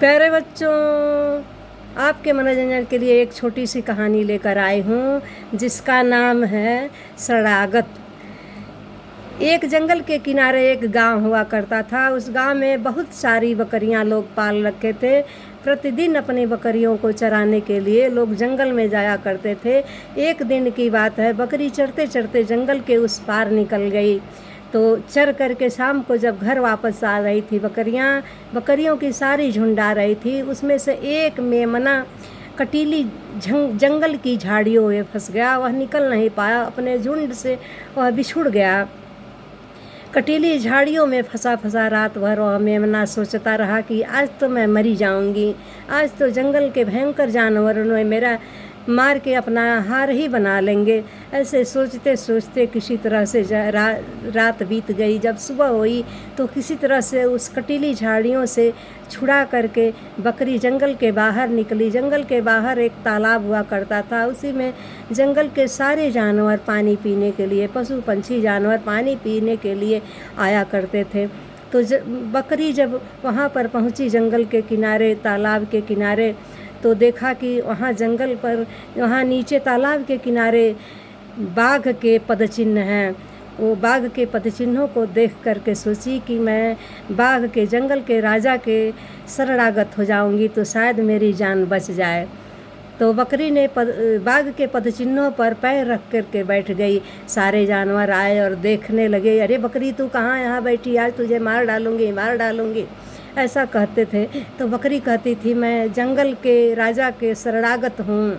प्यारे बच्चों, आपके मनोरंजन के लिए एक छोटी सी कहानी लेकर आई हूँ जिसका नाम है शरणागत। एक जंगल के किनारे एक गांव हुआ करता था। उस गांव में बहुत सारी बकरियां लोग पाल रखे थे। प्रतिदिन अपनी बकरियों को चराने के लिए लोग जंगल में जाया करते थे। एक दिन की बात है, बकरी चरते चरते जंगल के उस पार निकल गई। तो चर करके शाम को जब घर वापस आ रही थी बकरियों की सारी झुंड आ रही थी। उसमें से एक मेमना कटीली जंगल की झाड़ियों में फंस गया। वह निकल नहीं पाया, अपने झुंड से वह बिछुड़ गया। कटीली झाड़ियों में फंसा फंसा रात भर वह मेमना सोचता रहा कि आज तो मैं मरी जाऊंगी, आज तो जंगल के भयंकर जानवरों ने मेरा मार के अपना आहार ही बना लेंगे। ऐसे सोचते सोचते किसी तरह से रात बीत गई। जब सुबह हुई तो किसी तरह से उस कटीली झाड़ियों से छुड़ा करके बकरी जंगल के बाहर निकली। जंगल के बाहर एक तालाब हुआ करता था। उसी में जंगल के सारे जानवर पानी पीने के लिए, पशु पंछी जानवर पानी पीने के लिए आया करते थे। तो बकरी जब वहाँ पर पहुँची जंगल के किनारे, तालाब के किनारे, तो देखा कि वहाँ नीचे तालाब के किनारे बाघ के पदचिन्ह हैं। वो बाघ के पदचिन्हों को देख करके सोची कि मैं बाघ के, जंगल के राजा के शरणागत हो जाऊंगी तो शायद मेरी जान बच जाए। तो बकरी ने बाघ के पदचिन्हों पर पैर रख करके बैठ गई। सारे जानवर आए और देखने लगे, अरे बकरी तू कहाँ यहाँ बैठी, आज तुझे मार डालूंगी ऐसा कहते थे। तो बकरी कहती थी, मैं जंगल के राजा के शरणागत हूँ,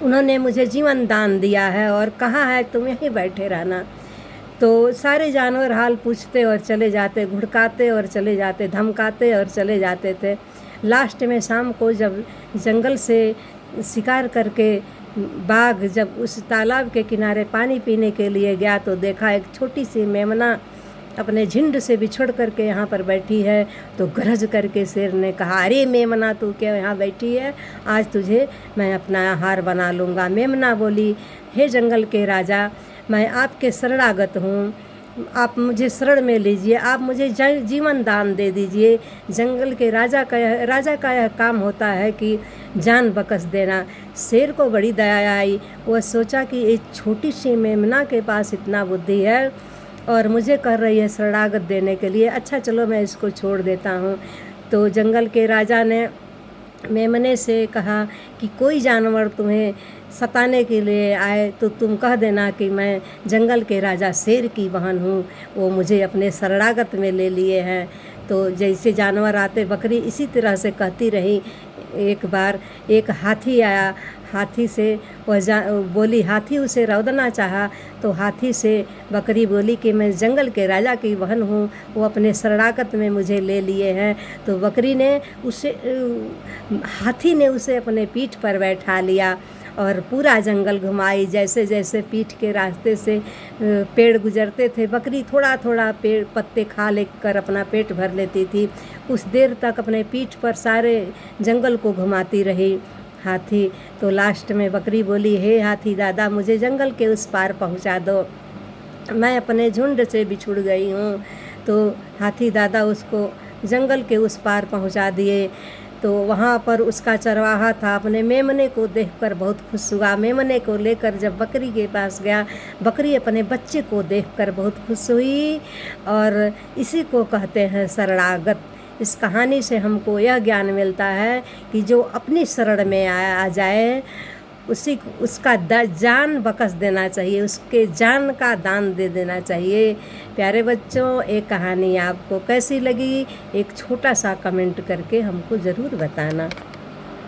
उन्होंने मुझे जीवन दान दिया है और कहा है तुम यहीं बैठे रहना। तो सारे जानवर हाल पूछते और चले जाते, घुड़काते और चले जाते, धमकाते और चले जाते थे। लास्ट में शाम को जब जंगल से शिकार करके बाघ जब उस तालाब के किनारे पानी पीने के लिए गया तो देखा एक छोटी सी मेमना अपने झुंड से बिछड़ करके यहाँ पर बैठी है। तो गरज करके शेर ने कहा, अरे मेमना तू क्या यहाँ बैठी है, आज तुझे मैं अपना आहार बना लूँगा। मेमना बोली, हे जंगल के राजा, मैं आपके शरणागत हूँ, आप मुझे शरण में लीजिए, आप मुझे जीवन दान दे दीजिए। जंगल के राजा का यह काम होता है कि जान बख्श देना। शेर को बड़ी दया आई। वह सोचा कि एक छोटी सी मेमना के पास इतना बुद्धि है और मुझे कर रही है शरणागत देने के लिए, अच्छा चलो मैं इसको छोड़ देता हूँ। तो जंगल के राजा ने मेमने से कहा कि कोई जानवर तुम्हें सताने के लिए आए तो तुम कह देना कि मैं जंगल के राजा शेर की बहन हूँ, वो मुझे अपने शरणागत में ले लिए हैं। तो जैसे जानवर आते, बकरी इसी तरह से कहती रही। एक बार एक हाथी आया, हाथी से बोली, हाथी उसे रौदना चाहा तो हाथी से बकरी बोली कि मैं जंगल के राजा की बहन हूँ, वो अपने शरणागत में मुझे ले लिए हैं। तो हाथी ने उसे अपने पीठ पर बैठा लिया और पूरा जंगल घुमाई। जैसे जैसे पीठ के रास्ते से पेड़ गुजरते थे, बकरी थोड़ा थोड़ा पत्ते खा लेकर अपना पेट भर लेती थी। कुछ देर तक अपने पीठ पर सारे जंगल को घुमाती रही हाथी। तो लास्ट में बकरी बोली, हे हाथी दादा, मुझे जंगल के उस पार पहुंचा दो, मैं अपने झुंड से बिछुड़ गई हूँ। तो हाथी दादा उसको जंगल के उस पार पहुंचा दिए। तो वहाँ पर उसका चरवाहा था, अपने मेमने को देखकर बहुत खुश हुआ। मेमने को लेकर जब बकरी के पास गया, बकरी अपने बच्चे को देखकर बहुत खुश हुई। और इसी को कहते हैं शरणागत। इस कहानी से हमको यह ज्ञान मिलता है कि जो अपनी शरण में आ जाए उसका जान बख्श देना चाहिए, उसके जान का दान दे देना चाहिए। प्यारे बच्चों, एक कहानी आपको कैसी लगी, एक छोटा सा कमेंट करके हमको ज़रूर बताना।